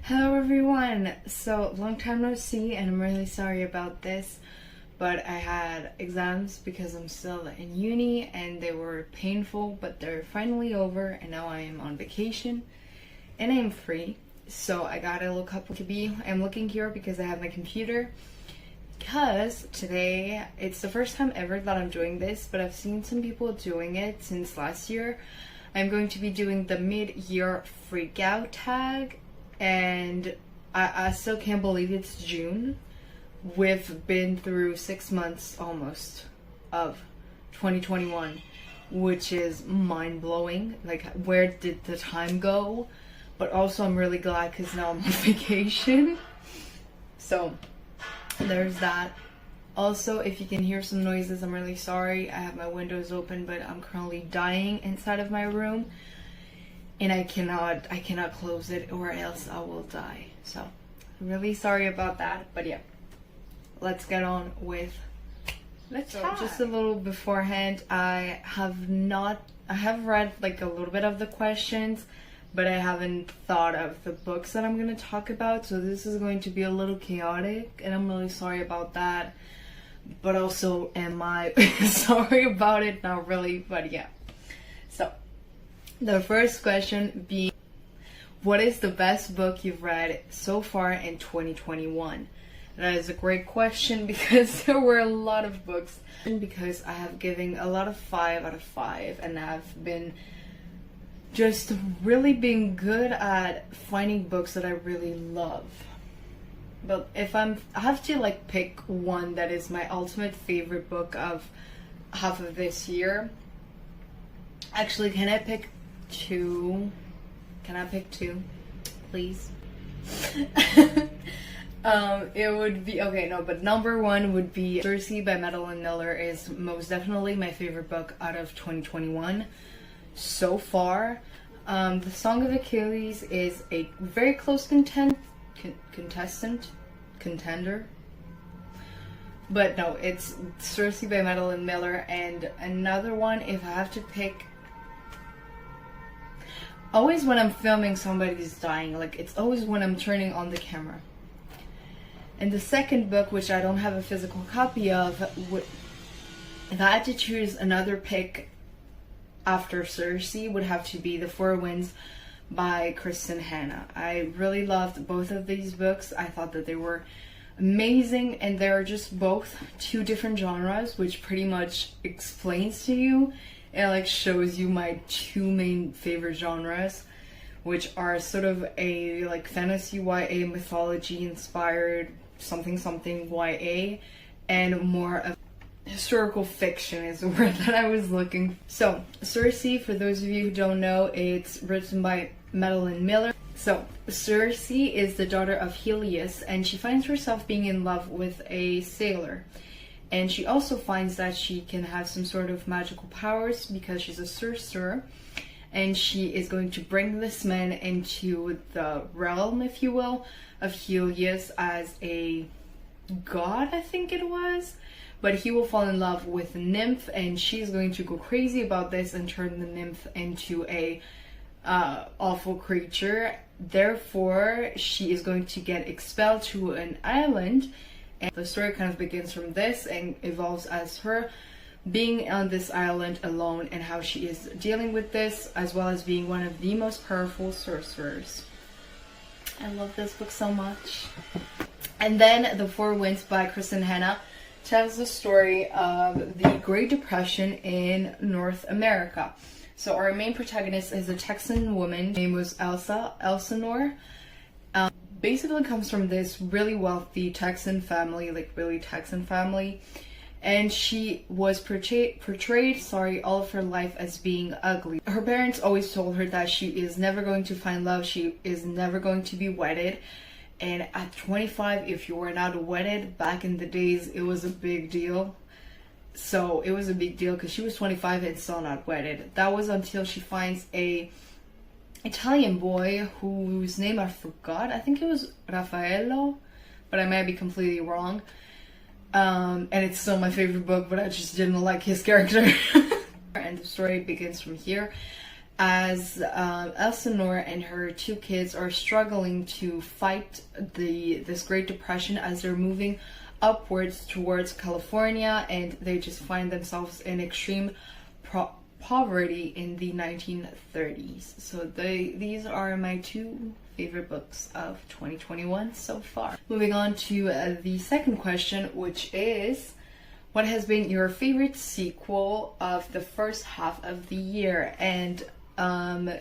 Hello everyone! So, long time no see, and I'm really sorry about this, but I had exams because I'm still in uni and they were painful, but they're finally over and now I am on vacation and I am free. So I gotta look up be. I'm looking here because I have my computer, because today it's the first time ever that I'm doing this, but I've seen some people doing it since last year. I'm going to be doing the mid-year freakout tag, and I still can't believe it's June. We've been through 6 months almost of 2021, which is mind-blowing. Like, where did the time go? But also I'm really glad because now I'm on vacation. So there's that. Also, if you can hear some noises, I'm really sorry. I have my windows open, but I'm currently dying inside of my room. And I cannot close it or else I will die. So, I'm really sorry about that. But yeah, let's get on with just a little beforehand. I have read like a little bit of the questions, but I haven't thought of the books that I'm going to talk about. So this is going to be a little chaotic, and I'm really sorry about that. But also, am I sorry about it? Not really, but yeah. So, the first question being, what is the best book you've read so far in 2021? That is a great question because there were a lot of books. Because I have given a lot of 5 out of 5, and I've been just really being good at finding books that I really love. But if I have to like pick one that is my ultimate favorite book of half of this year. Actually, can I pick 2? Can I pick 2, please? It would be okay. No, but number 1 would be Circe by Madeline Miller. Is most definitely my favorite book out of 2021 so far. The Song of Achilles is a very close contender, but no, it's Circe by Madeline Miller. And another one, if I have to pick, always when I'm filming somebody's dying, like it's always when I'm turning on the camera. And the second book, which I don't have a physical copy of, if I had to choose another pick after Circe, would have to be The Four Winds by Kristen Hanna. I really loved both of these books. I thought that they were amazing, and they're just both 2 different genres, which pretty much explains to you and like shows you my 2 main favorite genres, which are sort of a like fantasy YA, mythology inspired something YA, and more of historical fiction is the word that I was looking for. So, Circe, for those of you who don't know, it's written by Madeline Miller. So, Circe is the daughter of Helios, and she finds herself being in love with a sailor. And she also finds that she can have some sort of magical powers because she's a sorcerer. And she is going to bring this man into the realm, if you will, of Helios as a god, I think it was. But he will fall in love with a nymph, and she's going to go crazy about this and turn the nymph into a awful creature. Therefore, she is going to get expelled to an island, and the story kind of begins from this and evolves as her being on this island alone and how she is dealing with this, as well as being one of the most powerful sorcerers. I love this book so much. And then The Four Winds by Kristen Hanna tells the story of the Great Depression in North America. So our main protagonist is a Texan woman. Her name was Elsinore. Basically comes from this really wealthy Texan family, and she was portrayed all of her life as being ugly. Her parents always told her that she is never going to find love, she is never going to be wedded. And at 25, if you were not wedded, back in the days, it was a big deal. So it was a big deal because she was 25 and still not wedded. That was until she finds a Italian boy whose name I forgot. I think it was Raffaello, but I might be completely wrong. And it's still my favorite book, but I just didn't like his character. And the story begins from here. as Elsinore and her two kids are struggling to fight this Great Depression as they're moving upwards towards California, and they just find themselves in extreme poverty in the 1930s. So these are my two favorite books of 2021 so far. Moving on to the second question, which is, what has been your favorite sequel of the first half of the year? And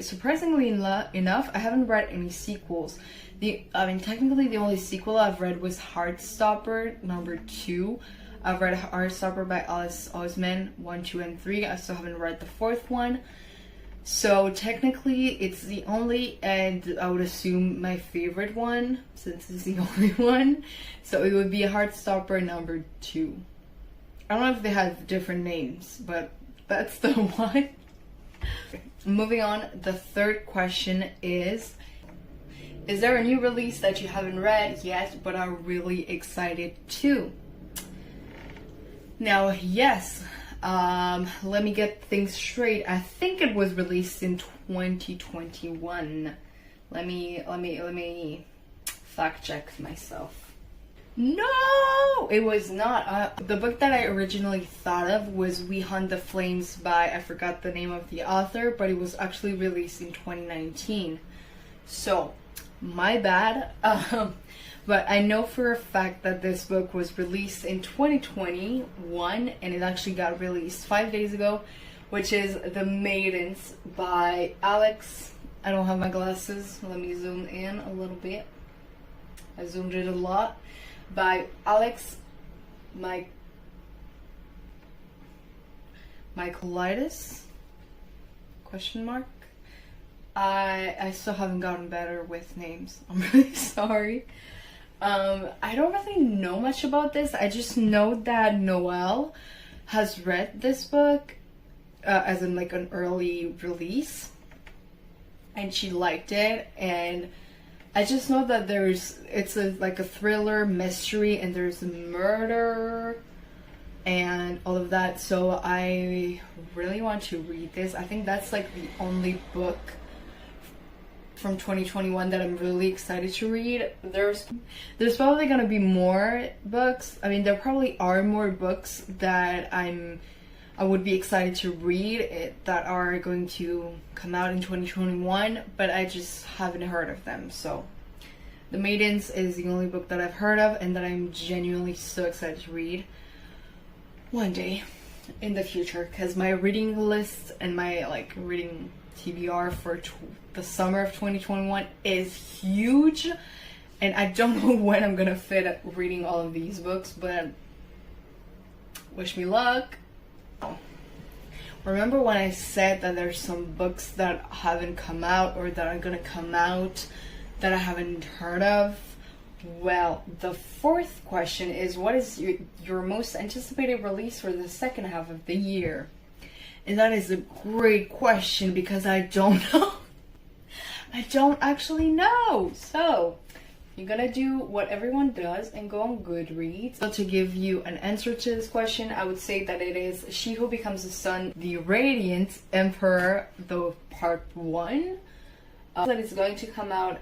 surprisingly enough, I haven't read any sequels. Technically the only sequel I've read was Heartstopper #2. I've read Heartstopper by Alice Oseman 1, 2, and 3. I still haven't read the fourth one. So technically it's the only, and I would assume my favorite one, since it's the only one. So it would be Heartstopper #2. I don't know if they have different names, but that's the one. Moving on, the third question is there a new release that you haven't read yet but are really excited to? Now, yes, let me get things straight. I think it was released in 2021. Let me fact check myself. No, it was not. The book that I originally thought of was We Hunt the Flames by, I forgot the name of the author, but it was actually released in 2019. So, my bad. But I know for a fact that this book was released in 2021, and it actually got released 5 days ago, which is The Maidens by Alex. I don't have my glasses. Let me zoom in a little bit. I zoomed in a lot. By Alex Michaelides? Question mark. I still haven't gotten better with names. I'm really sorry. I don't really know much about this. I just know that Noelle has read this book as in like an early release, and she liked it, and I just know that it's like a thriller mystery, and there's a murder and all of that, so I really want to read this. I think that's like the only book from 2021 that I'm really excited to read. There's probably gonna be more books. I mean, there probably are more books that I would be excited to read that are going to come out in 2021, but I just haven't heard of them. So The Maidens is the only book that I've heard of and that I'm genuinely so excited to read one day in the future, because my reading list and my reading TBR for the summer of 2021 is huge, and I don't know when I'm gonna fit reading all of these books, but wish me luck. Remember when I said that there's some books that haven't come out or that are gonna come out that I haven't heard of? Well, the fourth question is, what is your most anticipated release for the second half of the year? And that is a great question, because I don't know. I don't actually know. So, you're gonna do what everyone does and go on Goodreads. So to give you an answer to this question, I would say that it is She Who Becomes the Sun, The Radiant Emperor, the Part 1. That is going to come out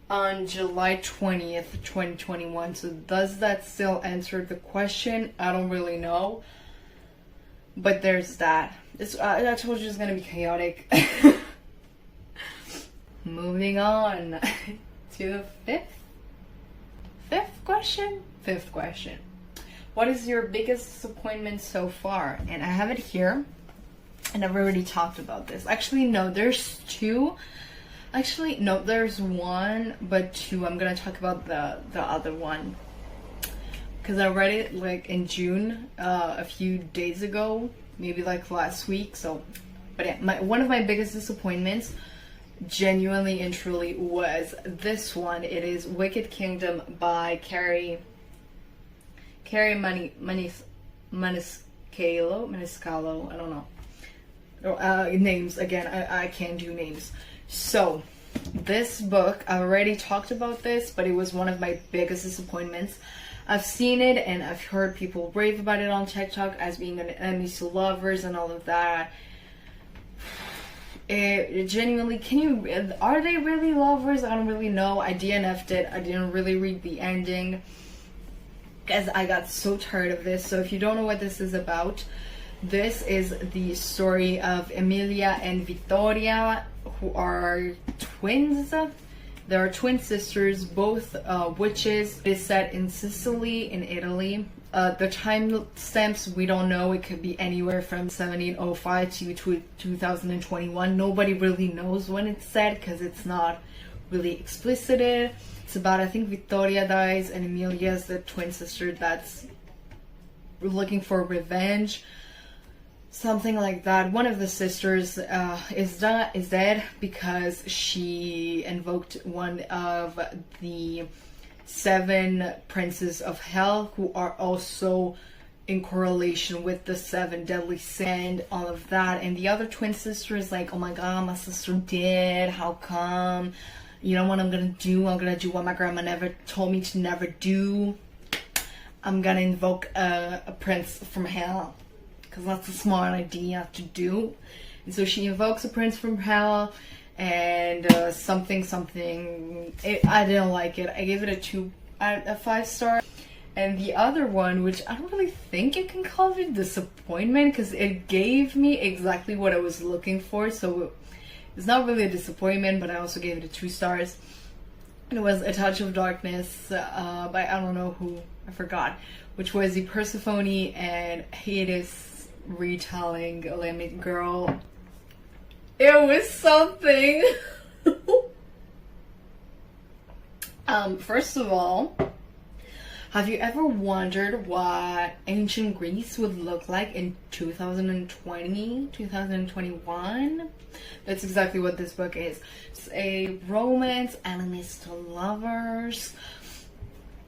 on July 20th, 2021. So does that still answer the question? I don't really know. But there's that. I told you it's gonna be chaotic. Moving on to the fifth question. What is your biggest disappointment so far? And I have it here, and I've already talked about this. Actually, no, there's two. Actually, no, there's one, but two. I'm gonna talk about the other one, because I read it like in June, a few days ago, maybe like last week. So, but yeah, one of my biggest disappointments, genuinely and truly, was this one. It is Wicked Kingdom by Carrie Maniscalco. I don't know. Names again. I can't do names. So, this book, I already talked about this, but it was one of my biggest disappointments. I've seen it and I've heard people rave about it on TikTok as being an enemies to lovers and all of that. It genuinely, are they really lovers? I don't really know. I DNF'd it. I didn't really read the ending because I got so tired of this. So if you don't know what this is about, this is the story of Emilia and Vittoria, who are twins. They are twin sisters, both witches. It is set in Sicily, in Italy. The time stamps, we don't know. It could be anywhere from 1705 to 2021. Nobody really knows when it's set because it's not really explicited. It's about, I think, Vittoria dies and Emilia is the twin sister that's looking for revenge. Something like that. One of the sisters is dead because she invoked one of the 7 princes of hell, who are also in correlation with the 7 deadly sins and all of that. And the other twin sister is like, oh my god, my sister did, how come? You know what I'm gonna do? I'm gonna do what my grandma never told me to never do. I'm gonna invoke a prince from hell, because that's a smart idea to do. And so she invokes a prince from hell, and I didn't like it. I gave it a 5 star. And the other one, which I don't really think you can call it disappointment, because it gave me exactly what I was looking for, so it's not really a disappointment, but I also gave it a 2 stars. It was A Touch of Darkness by, I don't know who, I forgot, which was the Persephone and Hades retelling. Let me, girl, it was something. First of all, have you ever wondered what ancient Greece would look like in 2020, 2021? That's exactly what this book is. It's a romance, enemies to lovers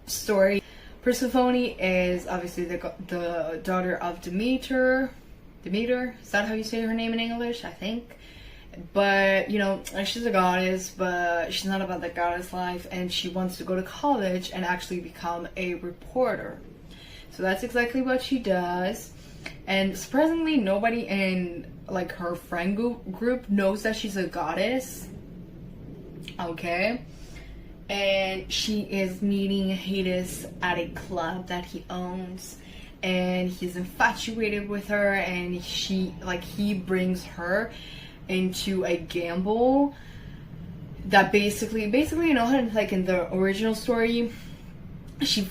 story. Persephone is obviously the daughter of Demeter. Demeter, is that how you say her name in English? I think. But, you know, she's a goddess, but she's not about the goddess life, and she wants to go to college and actually become a reporter. So that's exactly what she does. And surprisingly, nobody in, like, her friend group knows that she's a goddess. Okay? And she is meeting Hades at a club that he owns, and he's infatuated with her, and he brings her into a gamble that basically, you know, like in the original story, he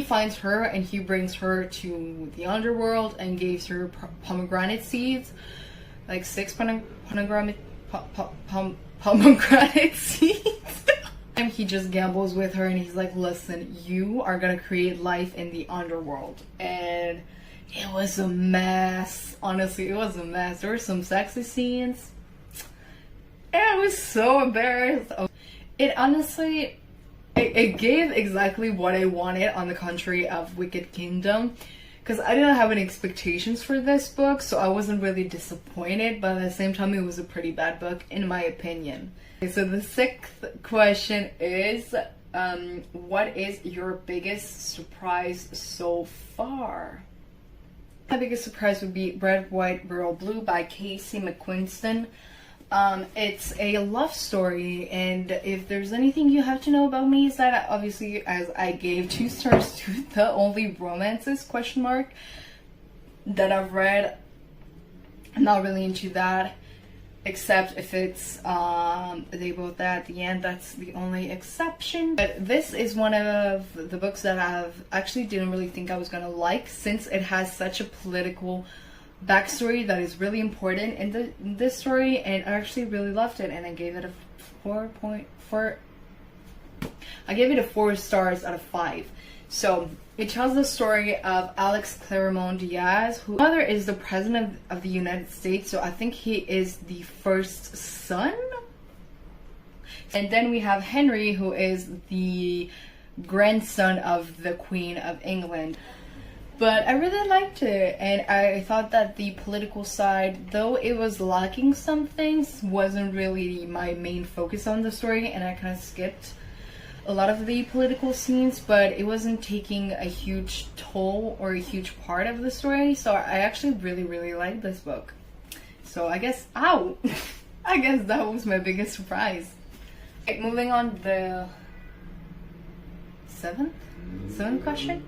finds her and he brings her to the underworld and gives her pomegranate seeds, like 6 pomegranate seeds. And he just gambles with her, and he's like, listen, you are gonna create life in the underworld. And it was a mess. Honestly, it was a mess. There were some sexy scenes. I was so embarrassed. It honestly, it gave exactly what I wanted, on the contrary of Wicked Kingdom. Because I didn't have any expectations for this book, so I wasn't really disappointed. But at the same time, it was a pretty bad book, in my opinion. Okay, so the 6th question is, what is your biggest surprise so far? My biggest surprise would be Red, White, Royal Blue by Casey McQuiston. It's a love story, and if there's anything you have to know about me, is that obviously, as I gave 2 stars to the only romances, question mark, that I've read, I'm not really into that, except if it's they both die at the end. That's the only exception. But this is one of the books that I've actually didn't really think I was gonna like, since it has such a political backstory that is really important in this story, and I actually really loved it, and I gave it a 4.4. I gave it a 4 stars out of 5. So it tells the story of Alex Claremont Diaz, whose mother is the president of the United States, so I think he is the first son. And then we have Henry, who is the grandson of the Queen of England. But I really liked it, and I thought that the political side, though it was lacking some things, wasn't really my main focus on the story, and I kind of skipped a lot of the political scenes, but it wasn't taking a huge toll or a huge part of the story, so I actually really liked this book. So I guess, ow! I guess that was my biggest surprise. Okay, moving on, the seventh question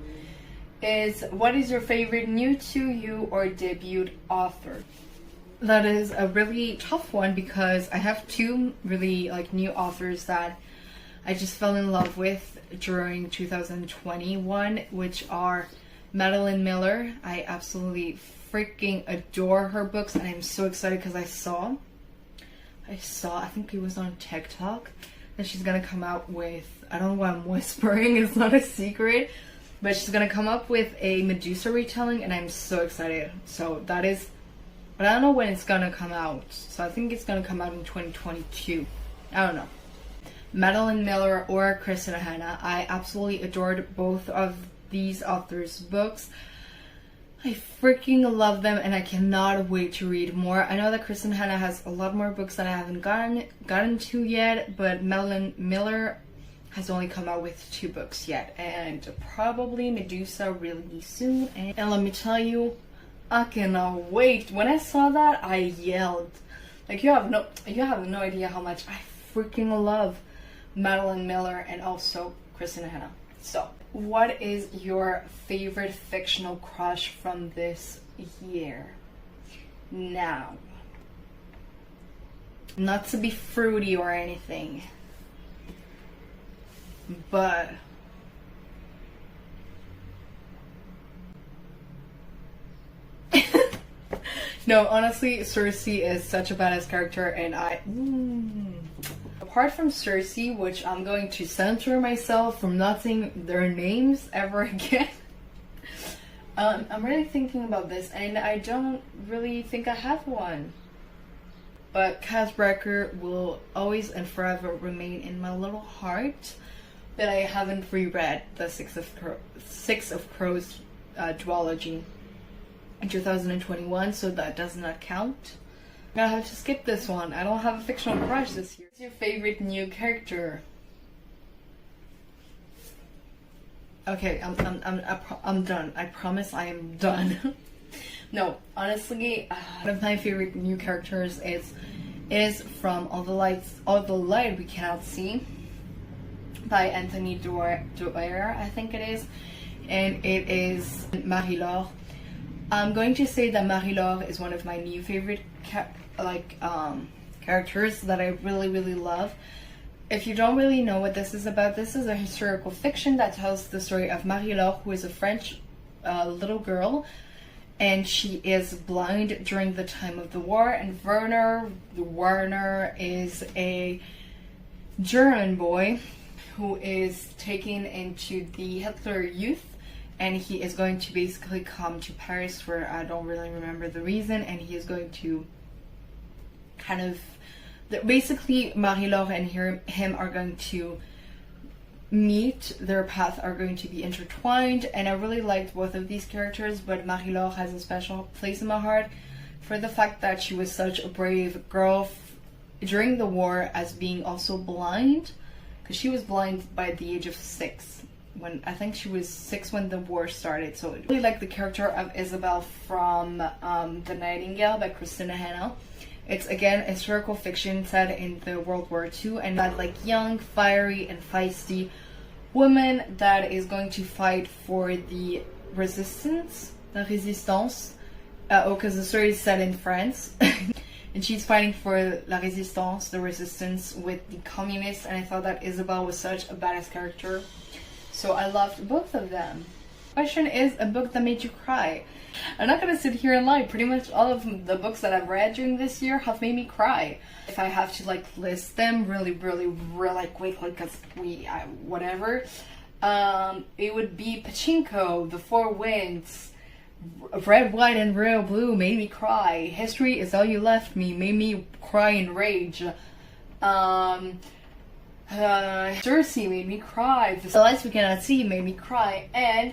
is, what is your favorite new to you or debut author? That is a really tough one because I have two really like new authors that I just fell in love with during 2021, which are Madeline Miller. I absolutely freaking adore her books, and I'm so excited because I saw, I think it was on TikTok, that she's gonna come out with, I don't know why I'm whispering, it's not a secret, but she's gonna come up with a Medusa retelling, and I'm so excited. So that is, but I don't know when it's gonna come out. So I think it's gonna come out in 2022. I don't know. Madeline Miller or Kristen Hanna. I absolutely adored both of these authors' books. I freaking love them, and I cannot wait to read more. I know that Kristen Hanna has a lot more books that I haven't gotten to yet, but Madeline Miller has only come out with 2 books yet, and probably Medusa really soon. And let me tell you, I cannot wait. When I saw that, I yelled. Like, you have no idea how much I freaking love Madeline Miller and also Kristen Hanna. So, what is your favorite fictional crush from this year? Now, not to be fruity or anything, but no, honestly, Cersei is such a badass character, and apart from Cersei, which I'm going to censor myself from not saying their names ever again, I'm really thinking about this, and I don't really think I have one. But Cass Brecker will always and forever remain in my little heart, but I haven't reread the Six of Crows duology in 2021, so that does not count. I'm gonna have to skip this one. I don't have a fictional crush this year. What's your favorite new character? Okay, I'm done. I promise I am done. No, honestly, one of my favorite new characters is from All the Light We Cannot See by Anthony Doerr, I think it is, and it is Marie-Laure. I'm going to say that Marie-Laure is one of my new favorite characters that I really love. If you don't really know what this is about, this is a historical fiction that tells the story of Marie-Laure, who is a French little girl, and she is blind during the time of the war, and Werner is a German boy who is taken into the Hitler Youth, and he is going to basically come to Paris, where I don't really remember the reason, and he is going to kind of, basically Marie-Laure and him are going to meet, their paths are going to be intertwined, and I really liked both of these characters, but Marie-Laure has a special place in my heart for the fact that she was such a brave girl during the war, as being also blind, because she was blind by the age of 6. When I think she was 6 when the war started. So I really like the character of Isabel from The Nightingale by Christina Hanna. It's again a historical fiction set in the World War II, and that like young, fiery, and feisty woman that is going to fight for the resistance, the résistance. Because the story is set in France, and she's fighting for la résistance, the resistance with the communists. And I thought that Isabel was such a badass character. So I loved both of them. Question is, a book that made you cry. I'm not gonna sit here and lie. Pretty much all of the books that I've read during this year have made me cry. If I have to like list them really quickly, because whatever, it would be Pachinko, The Four Winds, Red, White, and Royal Blue made me cry. History Is All You Left Me made me cry in rage. Cersei made me cry. The Lights We Cannot See made me cry, and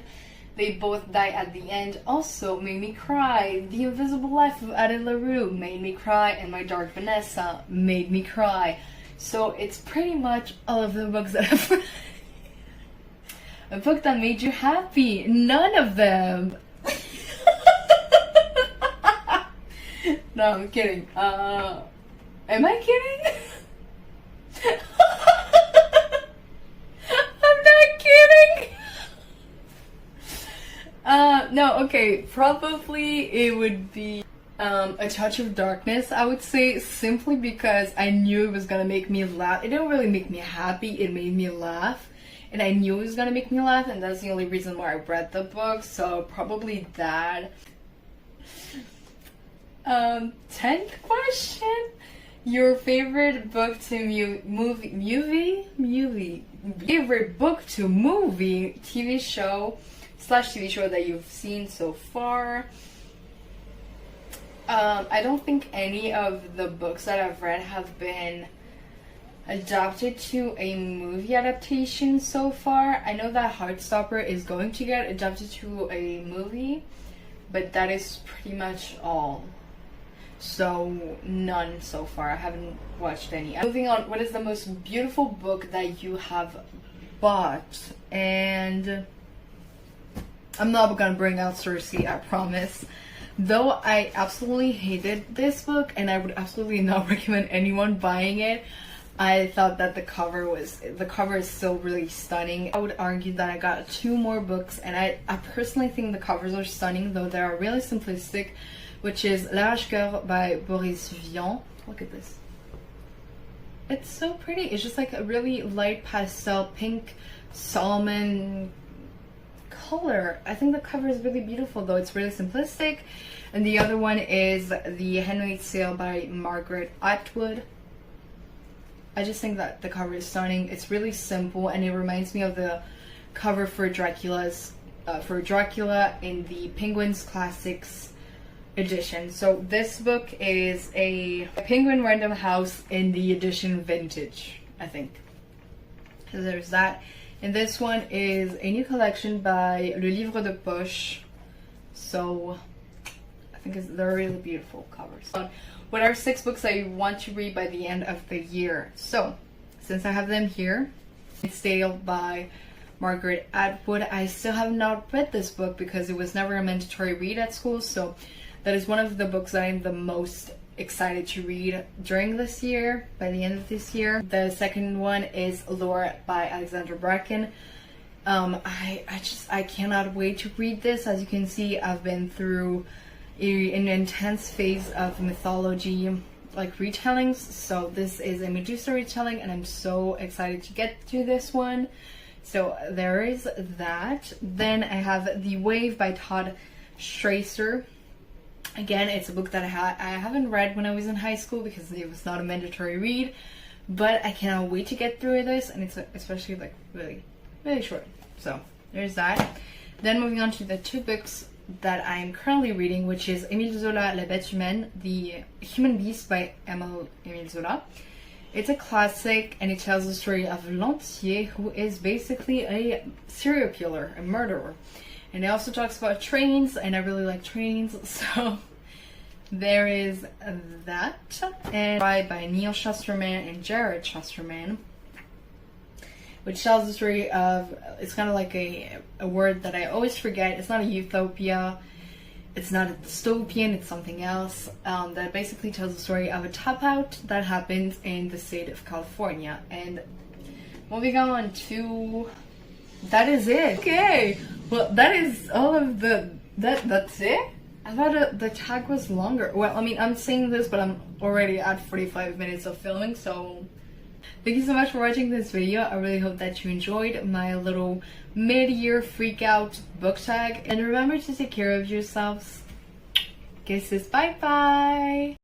They Both Die at the End also made me cry. The Invisible Life of Addie LaRue made me cry, and My Dark Vanessa made me cry. So it's pretty much all of the books that I've read. A book that made you happy? None of them. No, I'm kidding. Am I kidding? I'm not kidding. No, okay, probably it would be A Touch of Darkness, I would say, simply because I knew it was gonna make me laugh. It didn't really make me happy, it made me laugh. And I knew it was gonna make me laugh, and that's the only reason why I read the book, so probably that. 10th question? Your favorite book to movie? Favorite book to movie, TV show that you've seen so far? I don't think any of the books that I've read have been adapted to a movie adaptation so far. I know that Heartstopper is going to get adapted to a movie, but that is pretty much all. So none so far. I haven't watched any. Moving on, what is the most beautiful book that you have bought? And I'm not gonna bring out Cersei, I promise. Though I absolutely hated this book and I would absolutely not recommend anyone buying it, I thought that the cover is still really stunning. I would argue that I got 2 more books, and I personally think the covers are stunning, though they are really simplistic, which is L'Arrache-Cœur by Boris Vian. Look at this. It's so pretty. It's just like a really light pastel pink salmon color. I think the cover is really beautiful, though it's really simplistic. And the other one is The Handmaid's Tale by Margaret Atwood. I just think that the cover is stunning. It's really simple, and it reminds me of the cover for Dracula in the Penguin's Classics edition. So this book is a Penguin Random House in the edition vintage, I think. So there's that. And this one is a new collection by Le Livre de Poche. So I think they're really beautiful covers. What are 6 books that you want to read by the end of the year? So since I have them here, it's Tale by Margaret Atwood. I still have not read this book because it was never a mandatory read at school. So that is one of the books that I'm the most excited to read during this year, by the end of this year. The second one is Laura by Alexandra Bracken. I cannot wait to read this. As you can see, I've been through an intense phase of mythology like retellings, so this is a Medusa retelling, and I'm so excited to get to this one. So there is that. Then I have The Wave by Todd Strasser. Again, it's a book that I haven't read when I was in high school because it was not a mandatory read, but I cannot wait to get through this, and it's especially like really, really short. So there's that. Then moving on to the 2 books that I am currently reading, which is Émile Zola, La Bête Humaine, The Human Beast by Émile Zola. It's a classic, and it tells the story of Lantier, who is basically a serial killer, a murderer. And it also talks about trains, and I really like trains, so there is that. And by Neil Shusterman and Jared Shusterman, which tells the story of, it's kind of like a word that I always forget. It's not a utopia, it's not a dystopian, it's something else. That basically tells the story of a top out that happens in the state of California. And moving on to, that is it. Okay, well, that is all of that's it? I thought the tag was longer. Well, I mean, I'm saying this, but I'm already at 45 minutes of filming, so thank you so much for watching this video. I really hope that you enjoyed my little mid-year freak out book tag. And remember to take care of yourselves. Kisses, bye bye!